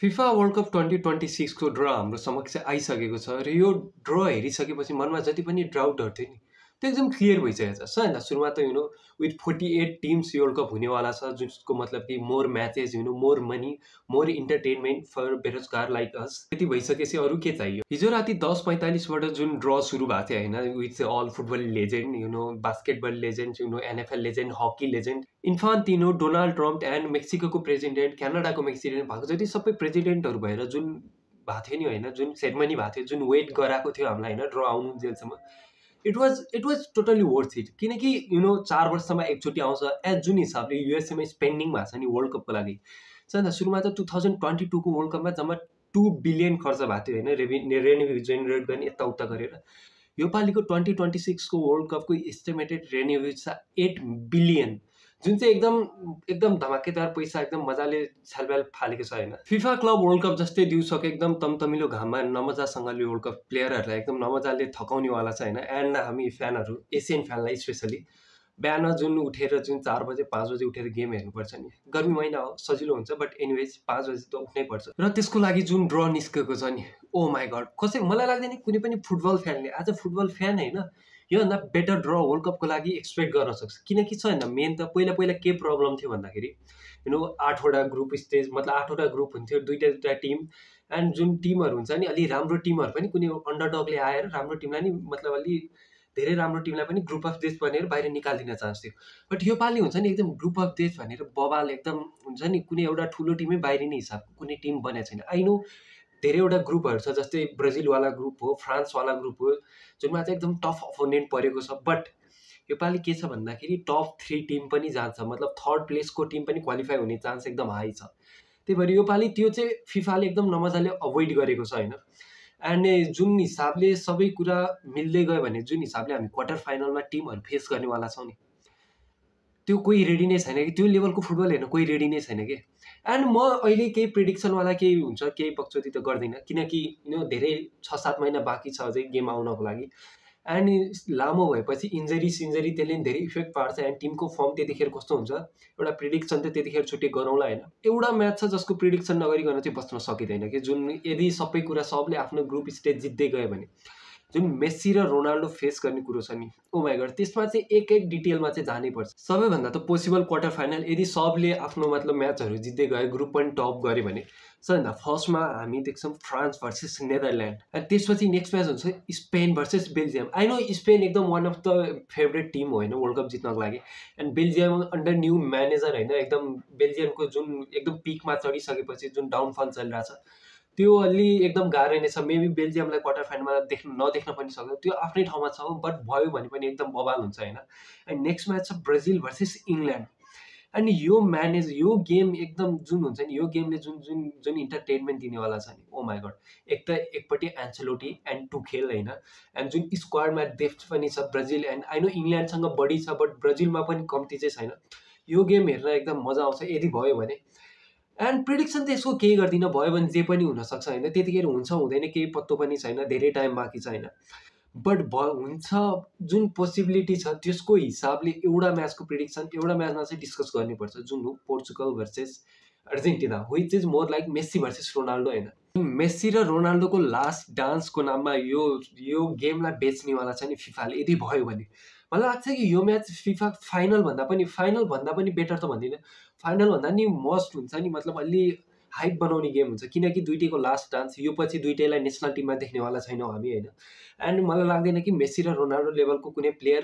FIFA world cup 2026 को draw हाम्रो समक्ष आइसकेको छ र यो ड्र हेरिसकेपछि मनमा जति पनि डाउटहरू थियो नि त्यो एकदम क्लियर भइसकेको छ होइन। सुरुमा त विथ 48 टिम्स यो वर्ल्ड कप हुनेवाला छ, जसको मतलब कि more matches, more money, more entertainment for बेरोजगार लाइक अस। त्यति भइसकेपछि अरू के चाहियो। हिजो राति 10:45बाट जुन ड्र सुरु भएको थियो होइन, with all football legend, basketball legend, NFL legend, hockey legend, Infantino, Donald Trump and Mexico president, क्यानाडाको प्रेसिडेन्ट भएको जति सबै प्रेसिडेन्टहरू भएर जुन भएको थियो नि होइन, जुन सेरेमनी भएको थियो, जुन वेट गराएको थियो हामीलाई होइन ड्र आउनु जेलसम्म, it was totally worth it. किनकि 4 वर्षमा एकचोटि आउँछ एज जुन हिसाबले युएसएमा स्पेन्डिङ भएको छ नि वर्ल्ड कपको लागि। छैन सुरुमा त 2022को वर्ल्ड कपमा जम्मा 2 बिलियन खर्च भएको थियो होइन, रेभेन्यू जेनेरेट गर्ने यताउता गरेर। योपालिको 2026को वर्ल्ड कपको एस्टिमेटेड रेभेन्यू छ 8 बिलियन, जुन चाहिँ एकदम धमाकेदार पैसा, एकदम मजाले छ्यालब्याल फालेको छ होइन। फिफा क्लब वर्ल्ड कप जस्तै दिउँसोको एकदम तमतमिलो घाममा नमजासँगले वर्ल्ड कप प्लेयरहरूलाई एकदम नमजाले थकाउनेवाला छ होइन। एन्ड हामी फ्यानहरू, एसियन फ्यानलाई स्पेसली बिहान जुन उठेर 4 बजे 5 बजे उठेर गेम हेर्नुपर्छ नि, गर्मी महिना हो सजिलो हुन्छ, बट एनिवेज 5 बजे त उठ्नै पर्छ। र त्यसको लागि जुन ड्र निस्केको छ नि, ओ माई गड, मलाई लाग्दैन कुनै पनि फुटबल फ्यानले आज फुटबल फ्यान होइन योभन्दा बेटर ड्र वर्ल्ड कपको लागि एक्सपेक्ट गर्न सक्छ। किनकि छ होइन, मेन त पहिला के प्रब्लम थियो भन्दाखेरि 8वटा ग्रुप स्टेज, मतलब 8वटा ग्रुप हुन्थ्यो, दुईवटा टिम, एन्ड जुन टिमहरू हुन्छ नि अलि राम्रो टिमहरू पनि कुनै अन्डरडगले आएर राम्रो टिमलाई नि, मतलब अलि धेरै राम्रो टिमलाई पनि ग्रुप अफ डेथ भनेर बाहिर निकालिदिन चाहन्थ्यो। बट योपालि हुन्छ नि एकदम ग्रुप अफ डेथ भनेर बबाल एकदम हुन्छ नि, कुनै एउटा ठुलो टिमै बाहिर नै हिसाबको कुनै टिम बनेको छैन। आई नो धेरैवटा ग्रुपहरू छ, जस्तै ब्राजिलवाला ग्रुप हो, फ्रान्सवाला ग्रुप हो, जुनमा चाहिँ एकदम टफ अपोनेन्ट परेको छ। बट योपालि के छ भन्दाखेरि टप 3 टिम पनि जान्छ, मतलब 3rd प्लेसको टिम पनि क्वालिफाई हुने चान्स एकदम हाई छ। त्यही भएर योपालि त्यो चाहिँ फिफाले एकदम नमजाले अभोइड गरेको छ होइन। एन्ड जुन हिसाबले सबै कुरा मिल्दै गयो भने, जुन हिसाबले हामी क्वार्टर फाइनलमा टिमहरू फेस गर्नेवाला छौँ नि, त्यो कोही रेडी नै छैन कि, त्यो लेभलको फुटबल हेर्न कोही रेडी नै छैन कि। एन्ड म अहिले केही प्रिडिक्सनवाला केही हुन्छ केही पक्षति त गर्दिनँ, किनकि धेरै 6-7 महिना बाँकी छ अझै गेम आउनको लागि। एन्ड लामो भएपछि इन्जरी त्यसले धेरै इफेक्ट पार्छ। एन्ड टिमको फर्म त्यतिखेर कस्तो हुन्छ, एउटा प्रिडिक्सन त त्यतिखेर छुट्टै गरौँला होइन। एउटा म्याच छ जसको प्रिडिक्सन नगरिकन चाहिँ बस्न सकिँदैन कि, जुन यदि सबै कुरा सबले आफ्नो ग्रुप स्टेज जित्दै गयो भने जुन मेस्सी र रोनाल्डो फेस गर्ने कुरो छ नि, ओ माई गड, त्यसमा चाहिँ एक डिटेलमा चाहिँ जानै पर्छ। सबैभन्दा त पोसिबल क्वार्टर फाइनल यदि सबले आफ्नो मतलब म्याचहरू जित्दै गयो, ग्रुप पनि टप गऱ्यो भने सबैभन्दा फर्स्टमा हामी देख्छौँ फ्रान्स भर्सेस नेदरल्यान्ड, अनि त्यसपछि नेक्स्ट म्याच हुन्छ Spain versus Belgium. I know Spain एकदम one of the favourite team हो होइन वर्ल्ड कप जित्नको लागि, and Belgium under new manager होइन, एकदम बेल्जियमको जुन एकदम पिकमा चढिसकेपछि जुन डाउनफल चलिरहेछ त्यो अलि एकदम गाह्रो नै छ। मेबी बेल्जियमलाई क्वार्टर फाइनलमा नदेख्न पनि सक्छ, त्यो आफ्नै ठाउँमा छ, बट भयो भने पनि एकदम बवाल हुन्छ होइन। एन्ड नेक्स्ट म्याच छ ब्राजिल भर्सेस इङ्ल्यान्ड, अनि यो गेम एकदम जुन हुन्छ नि, यो गेमले जुन इन्टरटेनमेन्ट दिनेवाला छ नि, ओ माई गड, एकपट्टि एन्चेलोटी एन्ड टुखेल होइन, एन्ड जुन स्क्वाडमा डेप्थ पनि छ ब्राजिल, एन्ड आई नो इङ्ल्यान्डसँग बढी छ बट ब्राजिलमा पनि कम्ती चाहिँ छैन। यो गेम हेर्न एकदम मजा आउँछ यदि भयो भने। एन्ड प्रिडिक्सन त यसको केही गर्दिनँ, भयो भने जे पनि हुनसक्छ होइन, त्यतिखेर हुन्छ हुँदैन केही पत्तो पनि छैन, धेरै टाइम बाँकी छ होइन। बट हुन्छ जुन पोसिबिलिटी छ त्यसको हिसाबले एउटा म्याचको प्रिडिक्सन एउटा म्याचमा चाहिँ डिस्कस गर्नुपर्छ, जुन हो Portugal versus Argentina, which is more like Messi versus Ronaldo होइन। मेस्सी र रोनाल्डोको लास्ट डान्सको नाममा यो गेमलाई बेच्नेवाला छ नि फिफाले, यदि भयो भने मलाई लाग्छ कि यो म्याच फिफा फाइनल भन्दा पनि बेटर त भन्दिनँ, फाइनल भन्दा नि मस्ट हुन्छ नि, मतलब अलि हाइप बनाउने गेम हुन्छ, किनकि दुइटैको लास्ट डान्स, यो पछि दुइटैलाई नेसनल टिममा देख्नेवाला छैनौँ हामी होइन। एन्ड मलाई लाग्दैन कि मेस्सी र रोनाल्डो लेभलको कुनै प्लेयर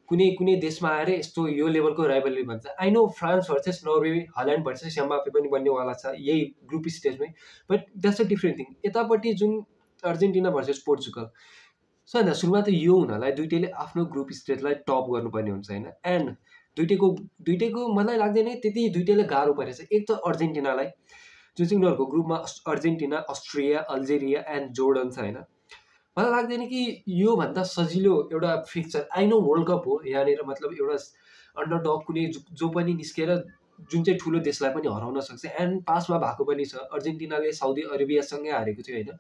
कुनै देशमा आएर यस्तो यो लेभलको राइभलरी भन्छ। I know France versus Norway, Holland versus Mbappe पनि बन्नेवाला छ यही ग्रुप स्टेजमै, but that's a different thing. यतापट्टि जुन अर्जेन्टिना भर्सेस पोर्चुगल छ होइन, सुरुमा त यो हुनलाई दुइटैले आफ्नो ग्रुप स्टेजलाई टप गर्नुपर्ने हुन्छ होइन। एन्ड दुइटैको मलाई लाग्दैन त्यति दुइटैले गाह्रो परेछ। एक त अर्जेन्टिनालाई जुन चाहिँ उनीहरूको ग्रुपमा Argentina, Austria, Algeria and Jordan छ होइन, मलाई लाग्दैन कि योभन्दा सजिलो एउटा fixture, I know world cup हो यहाँनिर, मतलब एउटा अन्डरडग कुनै जो पनि निस्केर जुन चाहिँ ठुलो देशलाई पनि हराउन सक्छ, एन्ड पासमा भएको पनि छ। अर्जेन्टिनाले साउदी अरेबियासँगै हारेको थियो होइन,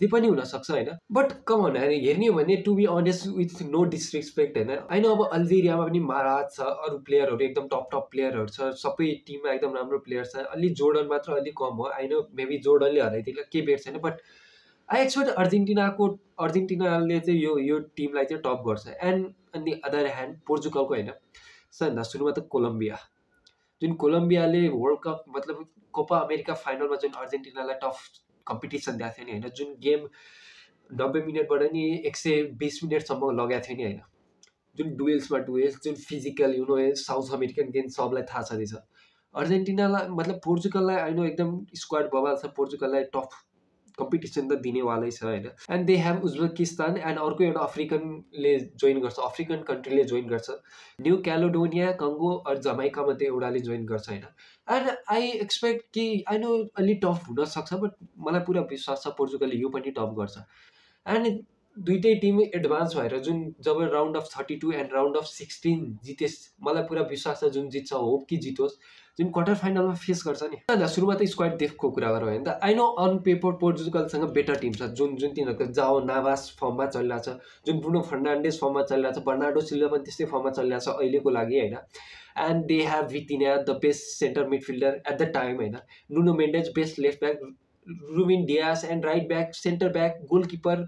जे पनि हुनसक्छ होइन। बट कम अन हेर्ने हो भने to be honest with no disrespect होइन, होइन अब अल्जेरियामा पनि महाराज छ, अरू प्लेयरहरू एकदम टप प्लेयरहरू छ, सबै टिममा एकदम राम्रो प्लेयर छ, अलि जोर्डन मात्र अलिक कम हो, होइन मेबी जोर्डनले हराइदिएला केही बेट छैन। बट आई एक्सपेक्ट अर्जेन्टिनाले चाहिँ यो टिमलाई चाहिँ टप गर्छ। And on the other hand पोर्चुगलको होइन, सबभन्दा सुरुमा त कोलम्बिया, जुन कोलम्बियाले वर्ल्ड कप मतलब कोपा अमेरिका फाइनलमा जुन अर्जेन्टिनालाई टफ कम्पिटिसन दिएको थियो नि होइन, जुन गेम 90 मिनटबाट नि 120 मिनटसम्म लगाएको थियो नि होइन, जुन डुएल्स जुन फिजिकल साउथ अमेरिकन गेम सबलाई थाहा छँदैछ। अर्जेन्टिनालाई मतलब पोर्चुगललाई होइन एकदम स्क्वाड बबाल छ, पोर्चुगललाई टफ कम्पिटिसन त दिनेवालै छ होइन। And they have Uzbekistan and अर्को एउटा अफ्रिकनले जोइन गर्छ, अफ्रिकन कन्ट्रीले जोइन गर्छ, New Caledonia, Congo or Jamaica मध्ये एउटाले जोइन गर्छ होइन। एन्ड आई एक्सपेक्ट कि आई नो अलि टफ हुनसक्छ, बट मलाई पुरा विश्वास छ पोर्चुगलले यो पनि टफ गर्छ। एन्ड दुइटै टिम एडभान्स भएर जुन जब round of 32 and round of 16 जितेस्, मलाई पुरा विश्वास छ जुन जित्छ, होप कि जितोस्, जुन क्वार्टर फाइनलमा फेस गर्छ नि। अन्त सुरुमा त स्क्वाड डेप्थको कुरा गरौँ होइन त, आई नो अन पेपर पोर्चुगलसँग बेटर टिम छ, जुन तिनीहरूको जाओ नाभास फर्ममा चलिरहेछ, जुन ब्रुनो फर्नान्डेस फर्ममा चलिरहेछ, बर्नार्डो सिल्भा पनि त्यस्तै फर्ममा चलिरहेछ अहिलेको लागि होइन। And they have Vitinha the best centre midfielder at the time होइन, Nuno Mendes best left back, Ruben Dias and right back, centre back, goalkeeper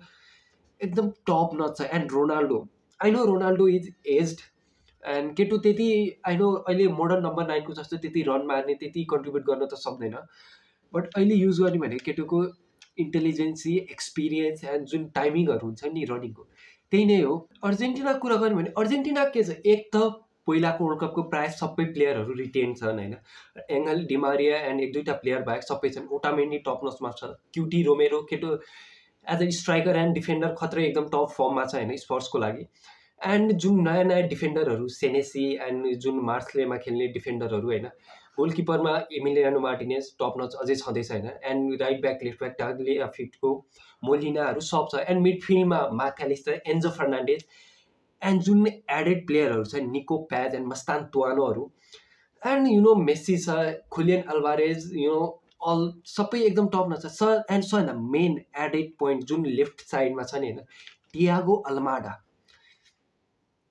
एकदम टप नच छ। And Ronaldo, I know Ronaldo is aged and केटो त्यति I know अहिले modern number 9 को जस्तो त्यति run मार्ने त्यति कन्ट्रिब्युट गर्न त सक्दैन, बट अहिले युज गर्ने भने केटोको इन्टेलिजेन्सी, एक्सपिरियन्स एन्ड जुन टाइमिङहरू हुन्छ नि रनिङको, त्यही नै हो। अर्जेन्टिनाको कुरा गर्ने भने अर्जेन्टिना के छ, एक त पहिलाको वर्ल्ड कपको प्रायः सबै प्लेयरहरू रिटेन छन् होइन, एङ्गल डिमारिया एन्ड एक दुईवटा प्लेयर बाहेक सबै छन्। ओटामेन्डी टप नचमा छ, क्युटी रोमेरो केटो as a striker and defender खत्रै एकदम टप फर्ममा छ होइन स्पर्ट्सको लागि। एन्ड जुन नयाँ सेनेसी सेनेसी एन्ड जुन मार्सलेमा खेल्ने डिफेन्डरहरू होइन, गोलकिपरमा एमिलियानो मार्टिनेज टप नच अझै छँदैछ होइन। And right back left back टाग्ले फिटको मोलिनाहरू सब छ। एन्ड मिडफिल्डमा म्याकएलिस्टर, एन्जो फर्नान्डेज एन्ड जुन एडेड प्लेयरहरू छ निको प्याज एन्ड मस्तान तुआनोहरू, एन्ड मेस्सी छ, खुलियन अल्भारेज, अल सबै एकदम टप नच छ। एन्ड सबभन्दा मेन एडेड पोइन्ट जुन लेफ्ट साइडमा छ नि होइन, टियागो अल्माडा,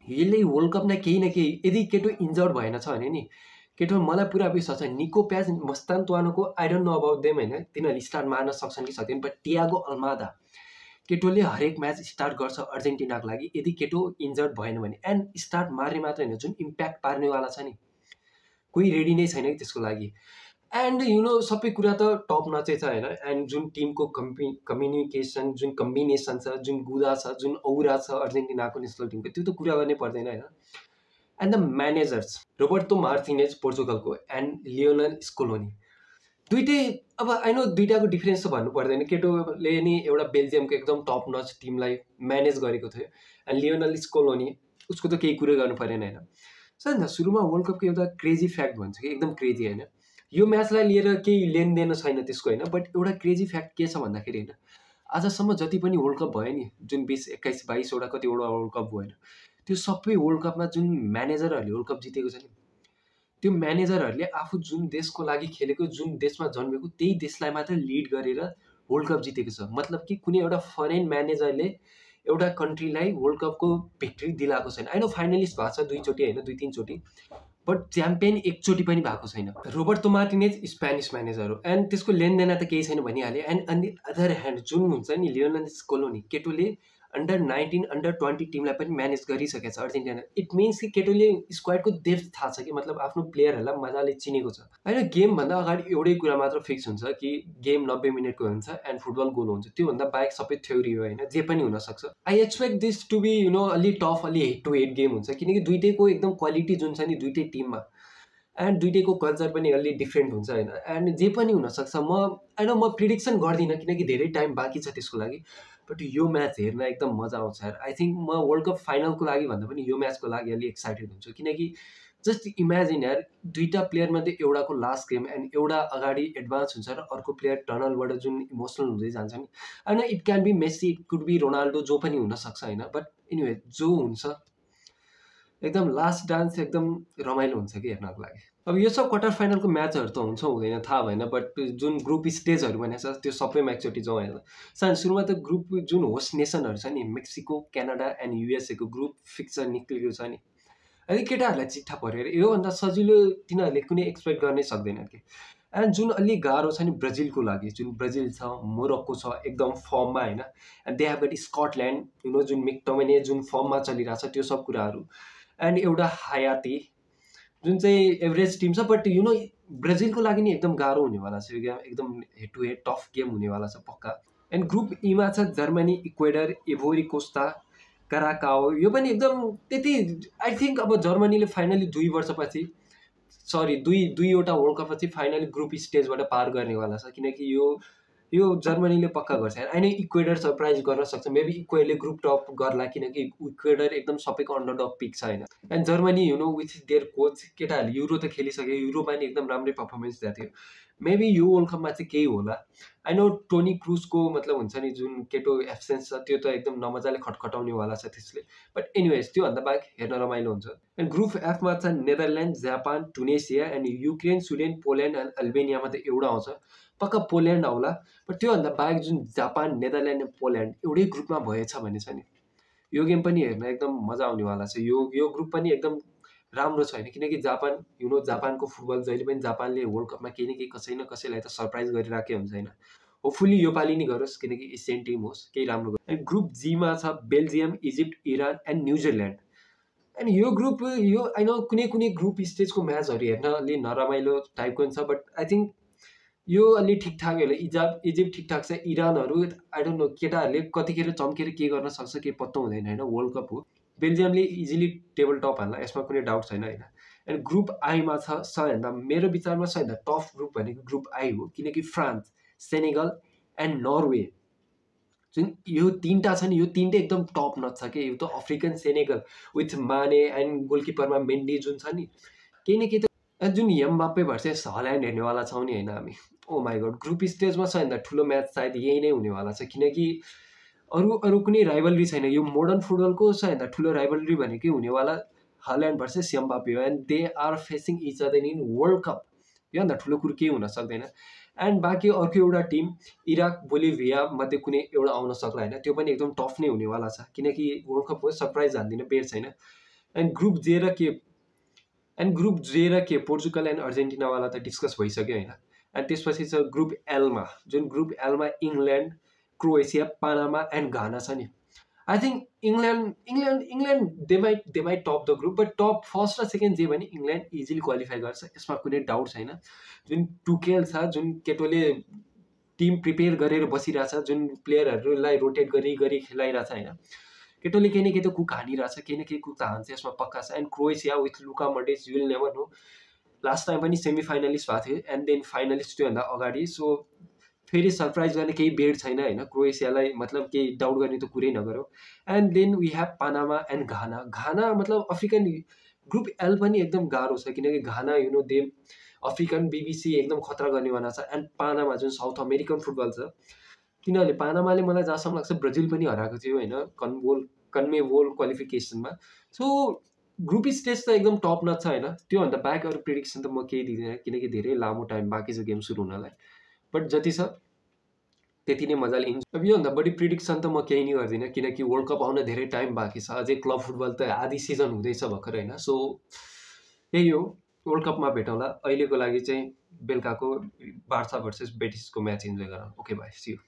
यसले वर्ल्ड कप न केही यदि केटो इन्जर्ड भएन छ भने नि केटो मलाई पुरा विश्वास छ निको प्याज, मस्तान तुआनोको I don't know about them होइन, तिनीहरूले स्टार्ट मार्न सक्छन् कि सक्दैन, बट टियागो अल्मादा केटोले हरेक म्याच स्टार्ट गर्छ अर्जेन्टिनाको लागि यदि केटो इन्जर्ड भएन भने। एन्ड स्टार्ट मार्ने मात्र होइन, जुन इम्प्याक्ट पार्नेवाला छ नि कोही रेडी नै छैन कि त्यसको लागि। एन्ड सबै कुरा त टप नचै छ होइन। एन्ड जुन टिमको कम्युनिकेसन, जुन कम्बिनेसन छ, जुन गुदा छ, जुन औरा छ अर्जेन्टिनाको नेसनल टिमको, त्यो त कुरा गर्नै पर्दैन होइन। And the managers, Roberto Martinez पोर्चुगलको एन्ड लियोनल स्कोलोनी, दुइटै अब आई नो दुइटाको डिफरेन्स त भन्नु पर्दैन, केटोले नि एउटा बेल्जियमको एकदम टप नच टिमलाई म्यानेज गरेको थियो, एन्ड लियोनल स्कोलोनी उसको त केही कुरै गर्नु परेन होइन। सर सुरुमा वर्ल्ड कपको एउटा क्रेजी फ्याक्ट भन्छ कि एकदम क्रेजी होइन, यो म्याचलाई लिएर केही लेनदेन छैन त्यसको होइन, बट एउटा क्रेजी फ्याक्ट के छ भन्दाखेरि होइन, आजसम्म जति पनि वर्ल्ड कप भयो नि, जुन 20, 21, 22वटा कतिवटा वर्ल्ड कप भयो होइन, त्यो सबै वर्ल्ड कपमा जुन म्यानेजरहरूले वर्ल्ड कप जितेको छ नि, त्यो म्यानेजरहरूले आफू जुन देशको लागि खेलेको, जुन देशमा जन्मेको त्यही देशलाई मात्र लिड गरेर वर्ल्ड कप जितेको छ। मतलब कि कुनै एउटा फरेन म्यानेजरले एउटा कन्ट्रीलाई वर्ल्ड कपको भिक्ट्री दिलाएको छैन। होइन फाइनलिस्ट भएको छ 2 चोटि होइन 2-3 चोटि, बट च्याम्पियन एकचोटि पनि भएको छैन। रोबर्टो मार्टिनेज स्पेनिस म्यानेजर हो, एन्ड त्यसको लेनदेन त केही छैन भनिहालेँ। And on the other hand जुन हुन्छ नि लियोनल स्कोलोनी, केटोले अन्डर 19, अन्डर 20 टिमलाई पनि म्यानेज गरिसकेको छ अर्जेन्टिना। इट मिन्स कि केटोले स्क्वाडको डेप्थ थाहा छ कि, मतलब आफ्नो प्लेयरहरूलाई मजाले चिनेको छ होइन। गेमभन्दा अगाडि एउटै कुरा मात्र फिक्स हुन्छ कि गेम 90 मिनटको हुन्छ एन्ड फुटबल गोल हुन्छ, त्योभन्दा बाहेक सबै थ्योरी हो होइन, जे पनि हुनसक्छ। I expect this to be अलि टफ, अलि हेड टु हेड गेम हुन्छ, किनकि दुइटैको एकदम क्वालिटी जुन छ नि दुइटै टिममा, एन्ड दुइटैको कल्चर पनि अलि डिफ्रेन्ट हुन्छ होइन। एन्ड जे पनि हुनसक्छ। म प्रिडिक्सन गर्दिनँ किनकि धेरै टाइम बाँकी छ त्यसको लागि, बट यो म्याच हेर्न एकदम मजा आउँछ यार। आई थिङ्क म वर्ल्ड कप फाइनलको लागि भन्दा पनि यो म्याचको लागि अलि एक्साइटेड हुन्छु, किनकि जस्ट इमेजिन यार, दुईवटा प्लेयरमध्ये एउटाको लास्ट गेम एन्ड एउटा अगाडि एडभान्स हुन्छ र अर्को प्लेयर टनलबाट जुन इमोसनल हुँदै जान्छ नि, होइन it can be Messi, it could be Ronaldo, जो पनि हुनसक्छ होइन। बट एनिवे जो हुन्छ एकदम लास्ट डान्स एकदम रमाइलो हुन्छ कि हेर्नको लागि। अब यो सब क्वार्टर फाइनलको म्याचहरू त हुन्छ हुँदैन थाहा भएन, बट जुन ग्रुप स्टेजहरू भनेको छ त्यो सबैमा एकचोटि जाउँ हेर्न। सान सुरुमा त ग्रुप जुन होस्ट नेसनहरू छ नि, मेक्सिको, क्यानाडा एन्ड युएसएको ग्रुप फिक्चर निक्लेको छ नि, अहिले केटाहरूलाई चिट्ठा पऱ्यो अरे। योभन्दा सजिलो तिनीहरूले कुनै एक्सपेक्ट गर्नै सक्दैन कि। एन्ड जुन अलिक गाह्रो छ नि ब्राजिलको लागि, जुन ब्राजिल छ, मोरक्को छ एकदम फर्ममा होइन, and they have got Scotland जुन मिक्टोमिने जुन फर्ममा चलिरहेको छ त्यो सब कुराहरू, एन्ड एउटा हायाती जुन चाहिँ एभरेज टिम छ, बट ब्राजिलको लागि नि एकदम गाह्रो हुनेवाला छ यो गेम, एकदम head to head tough game हुनेवाला छ पक्का। एन्ड ग्रुप ईमा छ Germany, Ecuador, Ivory Coast, Curacao. यो पनि एकदम त्यति आई थिङ्क अब जर्मनीले फाइनली 2 वर्षपछि, सरी दुईवटा वर्ल्ड कपपछि फाइनली ग्रुप स्टेजबाट पार गर्नेवाला छ, किनकि यो जर्मनीले पक्का गर्छ। होइन इक्वेडर सरप्राइज गर्न सक्छ, मेबी इक्वेडरले ग्रुप टप गर्ला, किनकि इक्वेडर एकदम सबैको अन्डरडग पिक छ होइन। And Germany with their coach, केटाहरूले युरो त खेलिसक्यो, युरोमा नि एकदम राम्रै पर्फर्मेन्स दिएको थियो। मेबी यो वर्ल्ड कपमा चाहिँ केही होला। आई नो टोनी क्रुजको मतलब हुन्छ नि जुन केटो एब्सेन्स छ त्यो त एकदम नमजाले खटखटाउनेवाला छ त्यसले, बट एनिवेज त्योभन्दा बाहेक हेर्न रमाइलो हुन्छ। एन्ड ग्रुप एफमा छ Netherland, Japan, Tunisia and Ukraine, Sweden, Poland and अल्बेनियामा त एउटा आउँछ, पक्का पोल्यान्ड आउला। बट त्योभन्दा बाहेक जुन जापान, नेदरल्यान्ड एन्ड पोल्यान्ड एउटै ग्रुपमा भएछ भने छ नि, यो गेम पनि हेर्न एकदम मजा आउनेवाला छ। यो ग्रुप पनि एकदम राम्रो छ होइन, किनकि जापान जापानको फुटबल जहिले पनि जापानले वर्ल्ड कपमा केही न केही कसै न कसैलाई त सरप्राइज गरिराखेको हुन्छ होइन। होपफुली योपालि नि गरोस्, किनकि एसियन टिम होस्, केही राम्रो गरोस्। एन्ड ग्रुप जीमा छ Belgium, Egypt, Iran and New Zealand. And यो ग्रुप आई नो कुनै ग्रुप स्टेजको म्याचहरू हेर्न अलि नरमाइलो टाइपको छ, बट आई थिङ्क यो अलि ठिकठाक होला। इजिप्ट ठिकठाक छ, इरानहरू आई डोन्ट नो केटाहरूले कतिखेर चम्केर के गर्न सक्छ केही पत्तो हुँदैन होइन, वर्ल्ड कप हो। बेल्जियमले इजिली टेबल टप हाल्ला, यसमा कुनै डाउट छैन होइन। एन्ड ग्रुप आईमा छ सबैभन्दा, मेरो विचारमा सबैभन्दा टफ ग्रुप भनेको ग्रुप आई हो, किनकि फ्रान्स, सेनेगल एन्ड नर्वे जुन यो तिनवटा छ नि, यो तिनटै एकदम टप नच छ कि। यो त अफ्रिकन सेनेगल विथ माने एन्ड गोलकिपरमा मेन्डी जुन छ नि, केही न केही त। जुन एमबाप्पे भर्सेस हल्यान्ड हेर्नेवाला छौँ नि होइन हामी, ओ माई गड। ग्रुप स्टेजमा सबैभन्दा ठुलो म्याच सायद यही नै हुनेवाला छ, किनकि अरू कुनै राइभलरी छैन। यो मोडर्न फुटबलको सबैभन्दा ठुलो राइभलरी भनेकै हुनेवाला हल्यान्ड भर्सेस एमबाप्पे हो, and they are facing each other in world cup. योभन्दा ठुलो कुरो केही हुन सक्दैन। एन्ड बाँकी अर्को एउटा टिम इराक, बोलिभिया मध्ये कुनै एउटा आउन सक्ला होइन, त्यो पनि एकदम टफ नै हुनेवाला छ, किनकि वर्ल्ड कप हो, सरप्राइज हान्दिन बेर छैन। एन्ड ग्रुप जे र के पोर्चुगल एन्ड अर्जेन्टिनावाला त डिस्कस भइसक्यो होइन। एन्ड त्यसपछि छ ग्रुप एलमा, जुन group alma England, Croatia, Panama and Ghana छ नि। I think England they might top the group, but top first र सेकेन्ड जे भने इङ्ल्यान्ड इजिली क्वालिफाई गर्छ, यसमा कुनै डाउट छैन। जुन टुकेल छ, जुन केटोले टिम प्रिपेयर गरेर बसिरहेछ, जुन प्लेयरहरूलाई रोटेट गरी खेलाइरहेछ होइन, केटोले केही न केही त कुक हानिरहेछ, केही न केही कुक त हान्छ, यसमा पक्का छ। And Croatia with Luka Modric, you will never know, last time पनि सेमी फाइनलिस्ट भएको थियो एन्ड देन फाइनलिस्ट त्योभन्दा अगाडि। सो फेरि सरप्राइज गर्ने केही बेड छैन होइन, क्रोएसियालाई मतलब केही डाउट गर्ने त कुरै नगरौँ। And then we have Panama and Ghana मतलब अफ्रिकन। ग्रुप एल पनि एकदम गाह्रो छ, किनकि घाना दे अफ्रिकन बिबिसी एकदम खतरा गर्नेवाला छ। एन्ड पानामा जुन साउथ अमेरिकन फुटबल छ, किनभने पानामाले मलाई जहाँसम्म लाग्छ ब्राजिल पनि हराएको थियो होइन कन्मेबोल क्वालिफिकेसनमा। सो ग्रुप स्टेज त एकदम टप नच छ होइन। त्योभन्दा बाहेक अरू प्रिडिक्सन त म केही दिँदिनँ, किनकि धेरै लामो टाइम बाँकी छ गेम सुरु हुनलाई। बट जति छ त्यति नै मजाले अब योभन्दा बढी प्रिडिक्सन त म केही नै गर्दिनँ, किनकि वर्ल्ड कप आउन धेरै टाइम बाँकी छ, अझै क्लब फुटबल त आधी सिजन हुँदैछ भर्खर होइन। सो यही हो, वर्ल्ड कपमा भेटौँला। अहिलेको लागि चाहिँ बेलुकाको बार्सा भर्सेस बेटिसको म्याच इन्जोय गरौँ। Okay bye, see you.